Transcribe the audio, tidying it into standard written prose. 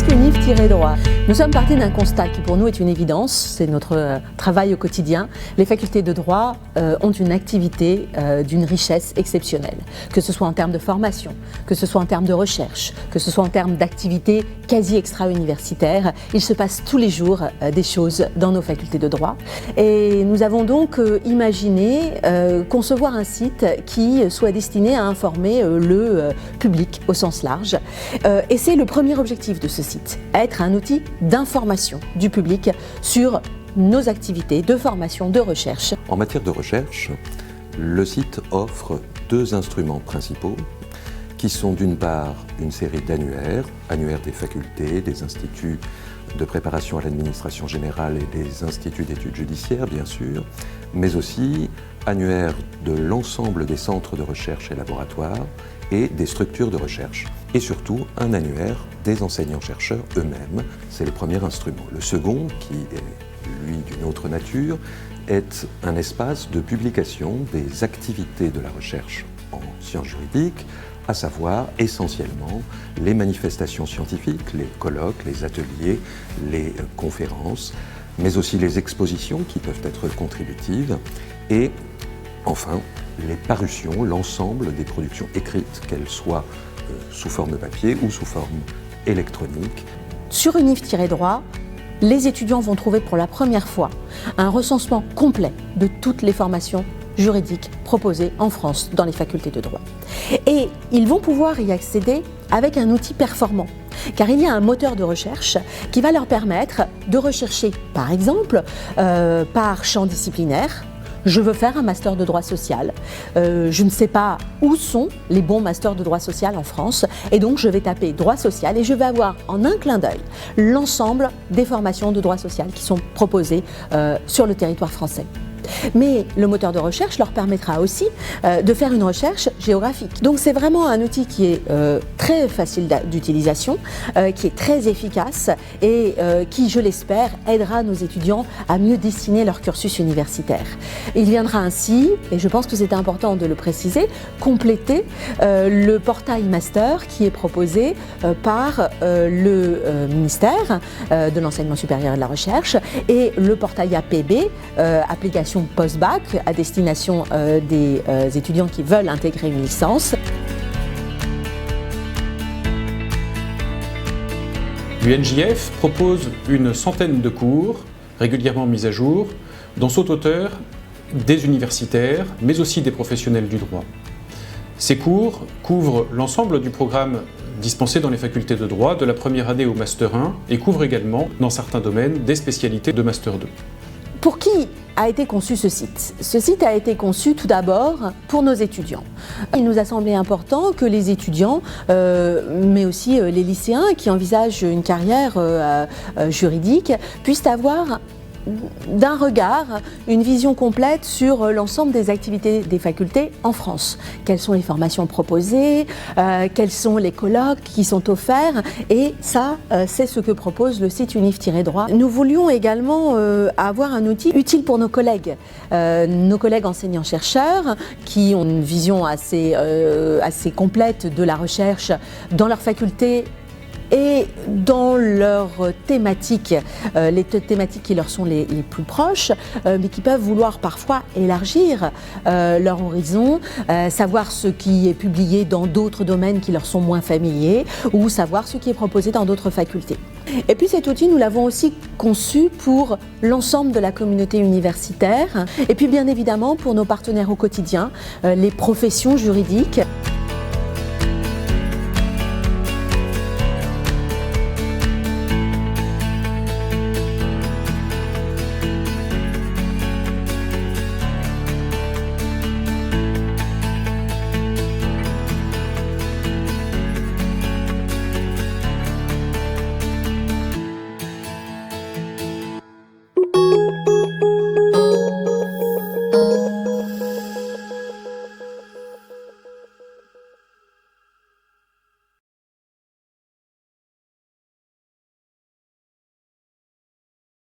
Qu'est-ce que NIF-droit? Nous sommes partis d'un constat qui pour nous est une évidence, c'est notre travail au quotidien. Les facultés de droit ont une activité d'une richesse exceptionnelle, que ce soit en termes de formation, que ce soit en termes de recherche, que ce soit en termes d'activités quasi extra-universitaires. Il se passe tous les jours des choses dans nos facultés de droit. Et nous avons donc imaginé concevoir un site qui soit destiné à informer le public au sens large. Et c'est le premier objectif de ce site, être un outil d'information du public sur nos activités de formation, de recherche. En matière de recherche, le site offre deux instruments principaux qui sont d'une part une série d'annuaires, annuaires des facultés, des instituts de préparation à l'administration générale et des instituts d'études judiciaires bien sûr, mais aussi annuaires de l'ensemble des centres de recherche et laboratoires et des structures de recherche. Et surtout un annuaire des enseignants-chercheurs eux-mêmes. C'est le premier instrument. Le second, qui est lui d'une autre nature, est un espace de publication des activités de la recherche en sciences juridiques, à savoir essentiellement les manifestations scientifiques, les colloques, les ateliers, les conférences, mais aussi les expositions qui peuvent être contributives et enfin les parutions, l'ensemble des productions écrites, qu'elles soient sous forme papier ou sous forme électronique. Sur NIF-droit, les étudiants vont trouver pour la première fois un recensement complet de toutes les formations juridiques proposées en France dans les facultés de droit. Et ils vont pouvoir y accéder avec un outil performant, car il y a un moteur de recherche qui va leur permettre de rechercher, par exemple, par champ disciplinaire. Je veux faire un master de droit social, je ne sais pas où sont les bons masters de droit social en France et donc je vais taper droit social et je vais avoir en un clin d'œil l'ensemble des formations de droit social qui sont proposées sur le territoire français. Mais le moteur de recherche leur permettra aussi de faire une recherche géographique. Donc c'est vraiment un outil qui est très facile d'utilisation, qui est très efficace et qui, je l'espère, aidera nos étudiants à mieux dessiner leur cursus universitaire. Il viendra ainsi, et je pense que c'est important de le préciser, compléter le portail master qui est proposé par le ministère de l'Enseignement supérieur et de la Recherche et le portail APB, application post-bac à destination des étudiants qui veulent intégrer une licence. L'UNJF propose une centaine de cours régulièrement mis à jour dont sont auteurs des universitaires mais aussi des professionnels du droit. Ces cours couvrent l'ensemble du programme dispensé dans les facultés de droit de la première année au Master 1 et couvrent également dans certains domaines des spécialités de Master 2. Pour qui a été conçu ce site? Ce site a été conçu tout d'abord pour nos étudiants. Il nous a semblé important que les étudiants, mais aussi les lycéens qui envisagent une carrière juridique, puissent avoir d'un regard une vision complète sur l'ensemble des activités des facultés en France. Quelles sont les formations proposées, quels sont les colloques qui sont offerts et ça, c'est ce que propose le site UNIF-droit. Nous voulions également avoir un outil utile pour nos collègues enseignants-chercheurs qui ont une vision assez complète de la recherche dans leur faculté et dans leurs thématiques, les thématiques qui leur sont les plus proches, mais qui peuvent vouloir parfois élargir leur horizon, savoir ce qui est publié dans d'autres domaines qui leur sont moins familiers, ou savoir ce qui est proposé dans d'autres facultés. Et puis cet outil, nous l'avons aussi conçu pour l'ensemble de la communauté universitaire, et puis bien évidemment pour nos partenaires au quotidien, les professions juridiques.